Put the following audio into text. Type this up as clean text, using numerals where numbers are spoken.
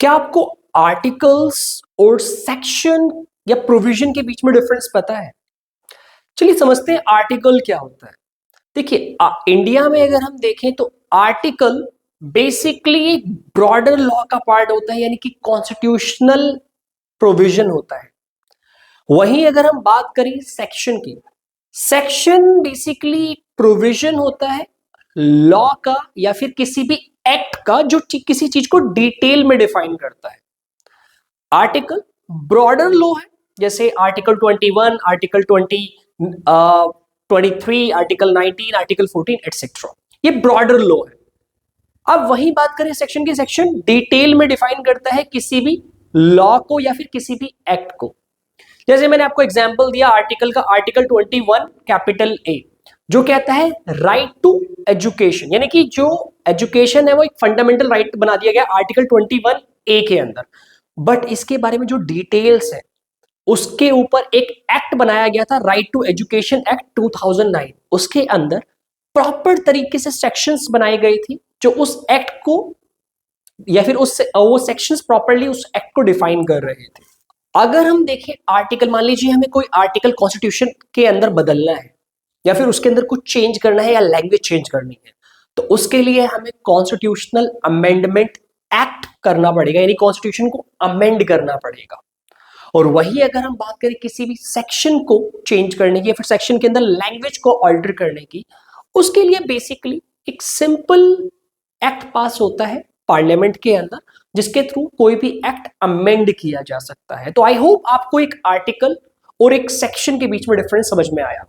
क्या आपको आर्टिकल्स और सेक्शन या प्रोविजन के बीच में डिफरेंस पता है? चलिए समझते हैं आर्टिकल क्या होता है। देखिए इंडिया में अगर हम देखें तो आर्टिकल बेसिकली एक ब्रॉडर लॉ का पार्ट होता है, यानी कि कॉन्स्टिट्यूशनल प्रोविजन होता है। वहीं अगर हम बात करें सेक्शन की, सेक्शन बेसिकली प्रोविजन होता है लॉ का या फिर किसी भी एक्ट का जो किसी चीज को डिटेल में डिफाइन करता है। आर्टिकल ब्रॉडर लॉ है, जैसे article 21, article 23, article 19, article 14 etcetera. ये ब्रॉडर लॉ है। अब वही बात करें सेक्शन की, सेक्शन डिटेल में डिफाइन करता है किसी भी लॉ को या फिर किसी भी एक्ट को। जैसे मैंने आपको एग्जांपल दिया आर्टिकल का, आर्टिकल 21 कैपिटल ए जो कहता है राइट टू एजुकेशन, यानी कि जो एजुकेशन है वो एक फंडामेंटल राइट बना दिया गया आर्टिकल 21 ए के अंदर। बट इसके बारे में जो डिटेल्स है उसके ऊपर एक एक्ट बनाया गया था, राइट टू एजुकेशन एक्ट 2009। उसके अंदर प्रॉपर तरीके से सेक्शंस बनाई गई थी जो उस एक्ट को या फिर वो सेक्शंस प्रॉपरली उस एक्ट को डिफाइन कर रहे थे। अगर हम देखें आर्टिकल, मान लीजिए हमें कोई आर्टिकल कॉन्स्टिट्यूशन के अंदर बदलना है या फिर उसके अंदर कुछ चेंज करना है या लैंग्वेज चेंज करनी है, तो उसके लिए हमें कॉन्स्टिट्यूशनल अमेंडमेंट एक्ट करना पड़ेगा, यानी कॉन्स्टिट्यूशन को अमेंड करना पड़ेगा। और वही अगर हम बात करें किसी भी सेक्शन को चेंज करने की या फिर सेक्शन के अंदर लैंग्वेज को ऑल्टर करने की, उसके लिए बेसिकली एक सिंपल एक्ट पास होता है पार्लियामेंट के अंदर, जिसके थ्रू कोई भी एक्ट अमेंड किया जा सकता है। तो आई होप आपको एक आर्टिकल और एक सेक्शन के बीच में डिफरेंस समझ में आया।